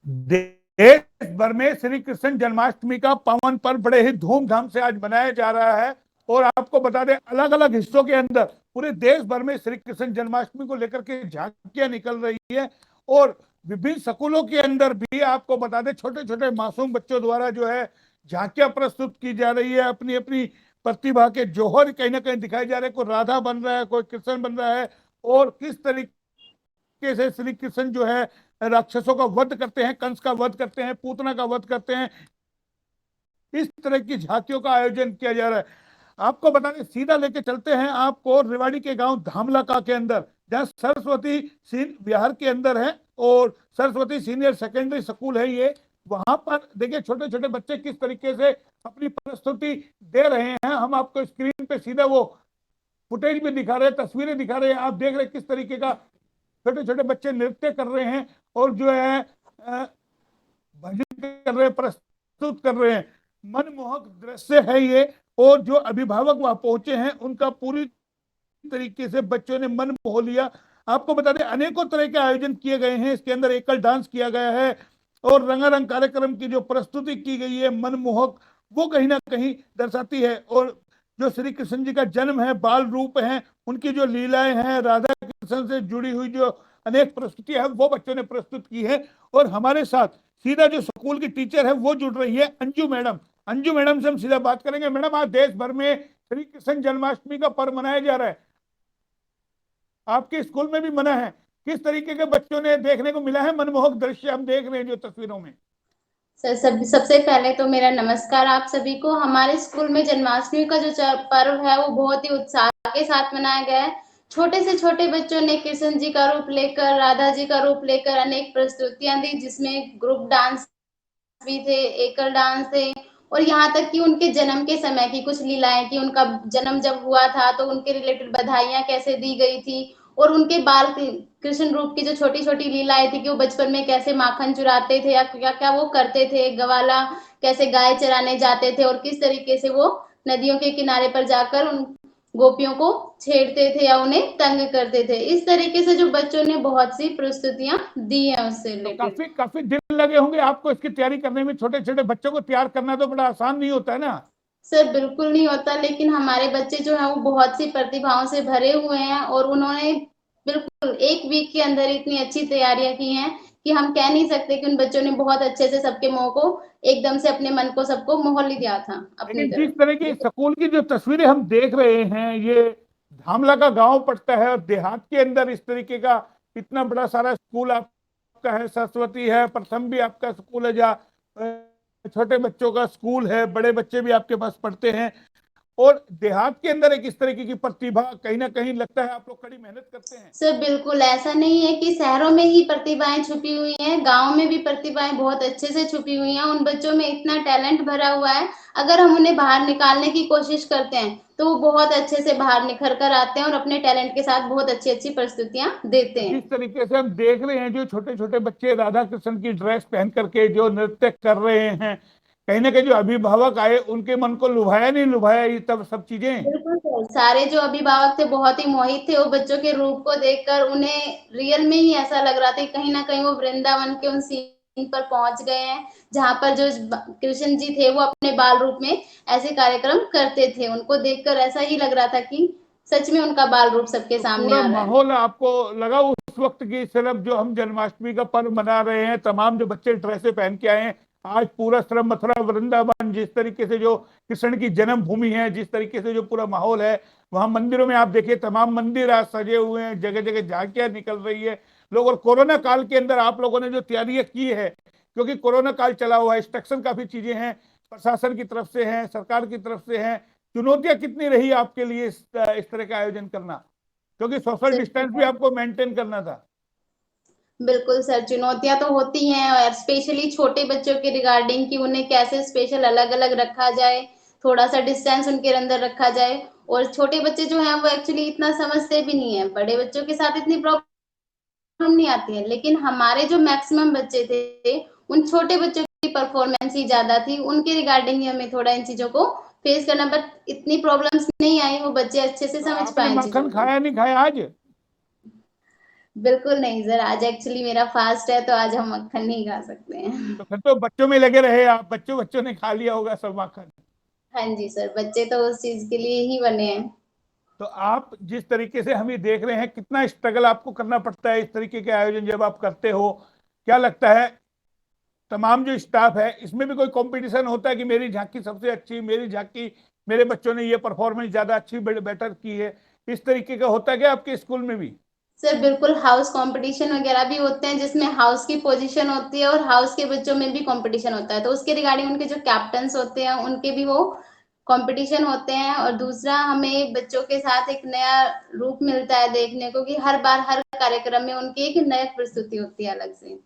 देश भर में श्री कृष्ण जन्माष्टमी का पावन पर्व बड़े ही धूमधाम से आज मनाया जा रहा है। और आपको बता दें, अलग अलग हिस्सों के अंदर पूरे देश भर में श्री कृष्ण जन्माष्टमी को लेकर के झांकियां निकल रही है। और विभिन्न स्कूलों के अंदर भी आपको बता दें, छोटे छोटे मासूम बच्चों द्वारा जो है झांकियां प्रस्तुत की जा रही है। अपनी अपनी प्रतिभा के जौहर कहीं ना कहीं दिखाई जा रहे हैं। कोई राधा बन रहा है, कोई कृष्ण बन रहा है। और किस तरीके से श्री कृष्ण जो है राक्षसों का वध करते हैं, कंस का वध करते हैं, पूतना का वध करते हैं, इस तरह की झांकियों का आयोजन किया जा रहा है। आपको बता दें, सीधा लेके चलते हैं आपको रेवाड़ी के गांव धामलाका के अंदर, जहां सरस्वती बिहार के अंदर है और सरस्वती सीनियर सेकेंडरी स्कूल है ये। वहां पर देखिए छोटे छोटे बच्चे किस तरीके से अपनी प्रस्तुति दे रहे हैं। हम आपको स्क्रीन पे सीधा वो फुटेज भी दिखा रहे हैं, तस्वीरें दिखा रहे हैं। आप देख रहे हैं किस तरीके का छोटे छोटे बच्चे नृत्य कर रहे हैं और जो है भजन कर रहे हैं, प्रस्तुत कर रहे हैं। मनमोहक दृश्य है ये। और जो अभिभावक वहां पहुंचे हैं, उनका पूरी तरीके से बच्चों ने मन मोह लिया। आपको बता दें, अनेकों तरह के आयोजन किए गए हैं। इसके अंदर एकल डांस किया गया है और रंगारंग कार्यक्रम की जो प्रस्तुति की गई है मनमोहक, वो कहीं ना कहीं दर्शाती है। और जो श्री कृष्ण जी का जन्म है, बाल रूप है, उनकी जो लीलाएं हैं, राधा कृष्ण से जुड़ी हुई जो अनेक प्रस्तुतियां हैं, वो बच्चों ने प्रस्तुत की है। और हमारे साथ सीधा जो स्कूल की टीचर है वो जुड़ रही है, अंजू मैडम। अंजू मैडम से हम सीधा बात करेंगे। मैडम, आज देश भर में श्री कृष्ण जन्माष्टमी का पर्व मनाया जा रहा है, आपके स्कूल में भी मना है। किस तरीके के बच्चों ने देखने को मिला है मनमोहक दृश्य हम देख रहे हैं जो तस्वीरों में? सर सबसे पहले तो मेरा नमस्कार आप सभी को। हमारे स्कूल में जन्माष्टमी का जो पर्व है वो बहुत ही उत्साह के साथ मनाया गया है। छोटे से छोटे बच्चों ने कृष्ण जी का रूप लेकर, राधा जी का रूप लेकर अनेक प्रस्तुतियां दी, जिसमें ग्रुप डांस भी थे, एकल डांस थे, और यहाँ तक कि उनके जन्म के समय की कुछ लीलाएं, कि उनका जन्म जब हुआ था तो उनके रिलेटेड बधाइयां कैसे दी गई थी, और उनके बाल कृष्ण रूप की जो छोटी छोटी लीलाएं थी कि वो बचपन में कैसे माखन चुराते थे या क्या क्या वो करते थे, गवाला कैसे गाय चराने जाते थे, और किस तरीके से वो नदियों के किनारे पर जाकर उन गोपियों को छेड़ते थे या उन्हें तंग करते थे। इस तरीके से जो बच्चों ने बहुत सी प्रस्तुतियां दी हैं उससे तो रिलेटेड। काफी काफी दिन लगे होंगे आपको इसकी तैयारी करने में। छोटे छोटे बच्चों को तैयार करना तो बड़ा आसान नहीं होता है ना। सर बिल्कुल नहीं होता, लेकिन हमारे बच्चे जो हैं वो बहुत सी प्रतिभाओं से भरे हुए हैं, और उन्होंने बिल्कुल एक वीक के अंदर इतनी अच्छी तैयारियां की हैं कि हम कह नहीं सकते कि उन बच्चों ने बहुत अच्छे से सबके मोह को एकदम से अपने मन को सबको मोह लिया था अपनी लेकिन जिस तरह की तरफ। स्कूल की जो तस्वीरें हम देख रहे हैं, ये धामला का गांव पड़ता है और देहात के अंदर इस तरीके का इतना बड़ा सारा स्कूल आपका है। सरस्वती है, प्रथम भी आपका स्कूल है, जहाँ छोटे बच्चों का स्कूल है, बड़े बच्चे भी आपके पास पढ़ते हैं। और देहात के अंदर एक इस तरीके की प्रतिभा, कहीं ना कहीं लगता है आप लोग कड़ी मेहनत करते हैं। सर बिल्कुल ऐसा नहीं है कि शहरों में ही प्रतिभाएं छुपी हुई हैं, गांव में भी प्रतिभाएं बहुत अच्छे से छुपी हुई हैं। उन बच्चों में इतना टैलेंट भरा हुआ है, अगर हम उन्हें बाहर निकालने की कोशिश करते हैं तो वो बहुत अच्छे से बाहर निखर कर आते हैं और अपने टैलेंट के साथ बहुत अच्छी अच्छी प्रस्तुतियां देते जिस हैं। तरीके से हम देख रहे हैं, जो छोटे छोटे बच्चे राधा कृष्ण की ड्रेस पहन करके जो नृत्य कर रहे हैं, कहीं ना कहीं जो अभिभावक आए उनके मन को लुभाया नहीं लुभाया ये तब सब चीजें? बिल्कुल सर, सारे जो अभिभावक थे बहुत ही मोहित थे वो बच्चों के रूप को देखकर। उन्हें रियल में ही ऐसा लग रहा था कहीं ना कहीं वो वृंदावन के उन सीन पर पहुंच गए हैं, जहां पर जो कृष्ण जी थे वो अपने बाल रूप में ऐसे कार्यक्रम करते थे। उनको देखकर ऐसा ही लग रहा था कि सच में उनका बाल रूप सबके तो सामने पूरा आ रहा है। माहौल आपको लगा उस वक्त की सिर्फ जो हम जन्माष्टमी का पर्व मना रहे हैं, तमाम जो बच्चे ड्रेसें पहन के आए हैं, आज पूरा श्रम मथुरा वृंदावन, जिस तरीके से जो कृष्ण की जन्मभूमि है, जिस तरीके से जो पूरा माहौल है, वहां मंदिरों में आप देखिए तमाम मंदिर आज सजे हुए हैं, जगह जगह झांकियां निकल रही है लोग। और कोरोना काल के अंदर आप लोगों ने जो तैयारियां की है, क्योंकि कोरोना काल चला हुआ है, इंस्ट्रक्शन काफी चीजें हैं प्रशासन की तरफ से हैं, सरकार की तरफ से हैं, चुनौतियां कितनी रही आपके लिए इस तरह का आयोजन करना, क्योंकि सोशल सच डिस्टेंस भी में। आपको मेंटेन करना था? बिल्कुल सर, चुनौतियां तो होती हैं, और स्पेशली छोटे बच्चों के रिगार्डिंग कि उन्हें कैसे स्पेशल अलग अलग रखा जाए, थोड़ा सा डिस्टेंस उनके अंदर रखा जाए। और छोटे बच्चे जो हैं वो एक्चुअली इतना समझते भी नहीं है, बड़े बच्चों के साथ इतनी प्रॉब्लम नहीं आती है, लेकिन हमारे जो मैक्सिमम बच्चे थे उन छोटे बच्चों की परफॉर्मेंस ही ज्यादा थी, उनके रिगार्डिंग ही हमें थोड़ा इन चीजों को फेस करना, बट इतनी प्रॉब्लम्स नहीं आई, वो बच्चे अच्छे से तो समझ आपने पाए इन चीजों मक्खन को। खाया नहीं खाया आज? बिल्कुल नहीं सर, आज एक्चुअली मेरा फास्ट है तो आज हम मक्खन नहीं खा सकते हैं। तो फिर तो बच्चों में लगे रहे आप, बच्चों बच्चों ने खा लिया होगा सब माखन। हाँ जी सर, बच्चे तो उस चीज के लिए ही बने हैं। तो आप जिस तरीके से हम ये देख रहे हैं, कितना स्ट्रगल आपको करना पड़ता है इस तरीके के आयोजन जब आप करते हो, क्या लगता है तमाम जो स्टाफ है इसमें भी कोई कंपटीशन होता है कि मेरी झांकी सबसे अच्छी, मेरी झांकी, मेरे बच्चों ने ये परफॉर्मेंस ज्यादा अच्छी बेटर की है, इस तरीके का होता है क्या आपके स्कूल में भी? सर बिल्कुल, हाउस कंपटीशन वगैरह भी होते हैं जिसमें हाउस की पोजीशन होती है और हाउस के बच्चों में भी कंपटीशन होता है, तो उसके रिगार्डिंग उनके जो कैप्टन्स होते हैं उनके भी वो कंपटीशन होते हैं। और दूसरा, हमें बच्चों के साथ एक नया रूप मिलता है देखने को कि हर बार हर कार्यक्रम में उनकी एक नई प्रस्तुति होती है अलग से।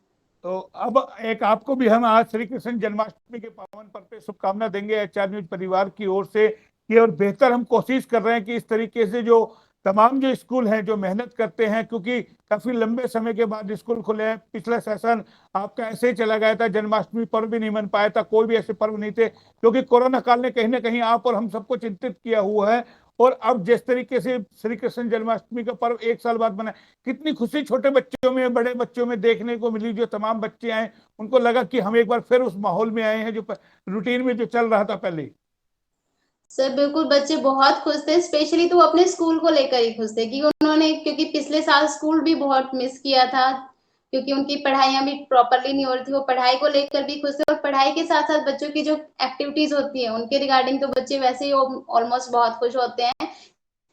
तो अब एक आपको भी हम आज श्री कृष्ण जन्माष्टमी के पावन पर्व पे शुभकामना देंगे एचआर न्यूज परिवार की ओर से कि और बेहतर हम कोशिश कर रहे हैं कि इस तरीके से जो तमाम जो स्कूल हैं जो मेहनत करते हैं, क्योंकि काफी लंबे समय के बाद स्कूल खुले हैं, पिछला सेशन आपका ऐसे ही चला गया था, जन्माष्टमी पर्व भी नहीं मन पाया था, कोई भी ऐसे पर्व नहीं थे, क्योंकि कोरोना काल ने कहीं ना कहीं आप और हम सबको चिंतित किया हुआ है। और अब जिस तरीके से श्री कृष्ण जन्माष्टमी का पर्व एक साल बाद बना, कितनी खुशी छोटे बच्चों में बड़े बच्चों में देखने को मिली। जो तमाम बच्चे आए उनको लगा कि हम एक बार फिर उस माहौल में आए हैं जो रूटीन में जो चल रहा था पहले। सर बिल्कुल, बच्चे बहुत खुश थे, स्पेशली तो वो अपने स्कूल को लेकर ही खुश थे कि उन्होंने, क्योंकि पिछले साल स्कूल भी बहुत मिस किया था क्योंकि उनकी पढ़ाइयाँ भी प्रॉपरली नहीं हो रही थी, वो पढ़ाई को लेकर भी खुश थे और पढ़ाई के साथ साथ बच्चों की जो एक्टिविटीज होती है उनके रिगार्डिंग तो बच्चे वैसे ही ऑलमोस्ट बहुत खुश होते हैं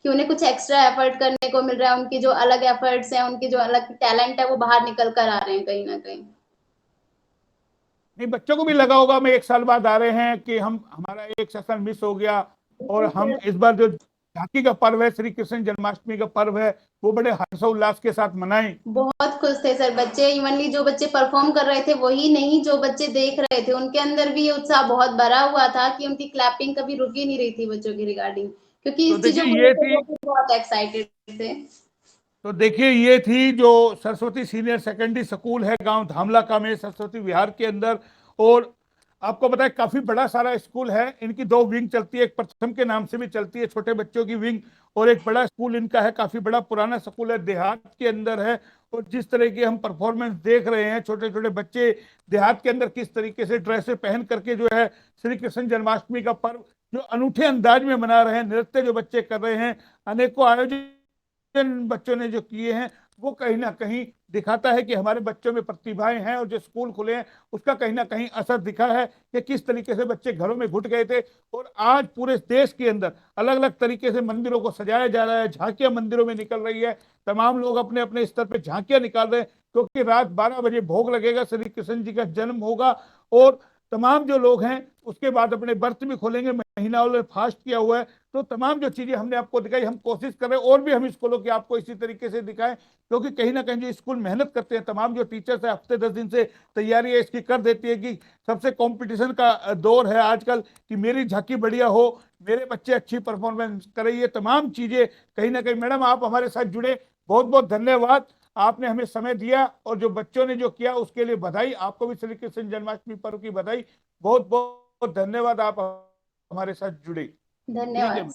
कि उन्हें कुछ एक्स्ट्रा एफर्ट करने को मिल रहा है, उनकी जो अलग एफर्ट्स हैं, उनकी जो अलग टैलेंट है वो बाहर निकल कर आ रहे हैं कहीं ना कहीं। नहीं, बच्चों को भी लगा होगा हम एक साल बाद आ रहे हैं कि हम हमारा एक सेशन मिस हो गया, और हम इस बार जो झांकी का पर्व है, श्री कृष्ण जन्माष्टमी का पर्व है, वो बड़े हर्षोल्लास के साथ मनाएं। बहुत खुश थे सर बच्चे, इवनली जो बच्चे परफॉर्म कर रहे थे वही नहीं, जो बच्चे देख रहे थे उनके अंदर भी ये उत्साह बहुत भरा हुआ था कि उनकी क्लैपिंग कभी रुक ही नहीं रही थी बच्चों की रिगार्डिंग, क्योंकि तो इस देखिए चीजों को ये लेकर थी वो भी बहुत एक्साइटेड थे। तो देखिए ये थी जो सरस्वती सीनियर सेकेंडरी स्कूल है गांव धामला का में, सरस्वती विहार के अंदर। और आपको पता है काफी बड़ा सारा स्कूल है, इनकी दो विंग चलती है, एक प्रथम के नाम से भी चलती है छोटे बच्चों की विंग, और एक बड़ा स्कूल इनका है, काफी बड़ा पुराना स्कूल है, देहात के अंदर है। और जिस तरह की हम परफॉर्मेंस देख रहे हैं, छोटे छोटे बच्चे देहात के अंदर किस तरीके से ड्रेसें पहन करके जो है श्री कृष्ण जन्माष्टमी का पर्व जो अनूठे अंदाज में मना रहे हैं, नृत्य जो बच्चे कर रहे हैं, अनेकों आयोजन बच्चों ने जो किए हैं, वो कहीं ना कहीं दिखाता है कि हमारे बच्चों में प्रतिभाएं हैं, और जो स्कूल खुले हैं उसका कहीं ना कहीं असर दिखा है कि किस तरीके से बच्चे घरों में घुट गए थे। और आज पूरे देश के अंदर अलग अलग तरीके से मंदिरों को सजाया जा रहा है, झांकियां मंदिरों में निकल रही है, तमाम लोग अपने अपने स्तर पर झांकियां निकाल रहे हैं, क्योंकि रात 12 बजे भोग लगेगा, श्री कृष्ण जी का जन्म होगा। और तमाम जो लोग हैं उसके बाद अपने व्रत भी खोलेंगे, महीना वाले फास्ट किया हुआ है। तो तमाम जो चीजें हमने आपको दिखाई, हम कोशिश कर रहे हैं और भी हम स्कूलों की आपको इसी तरीके से दिखाएं, क्योंकि कहीं ना कहीं जो स्कूल मेहनत करते हैं, तमाम जो टीचर्स है हफ्ते 10 दिन से तैयारी है इसकी कर देती है कि सबसे कंपटीशन का दौर है आजकल, कि मेरी झांकी बढ़िया हो, मेरे बच्चे अच्छी परफॉर्मेंस करें, ये तमाम चीजें कहीं ना कहीं। मैडम आप हमारे साथ जुड़े, बहुत बहुत धन्यवाद, आपने हमें समय दिया, और जो बच्चों ने जो किया उसके लिए बधाई, आपको भी श्री कृष्ण जन्माष्टमी पर्व की बधाई, बहुत बहुत धन्यवाद, आप हमारे साथ जुड़े। ठीक धन्यवाद। है।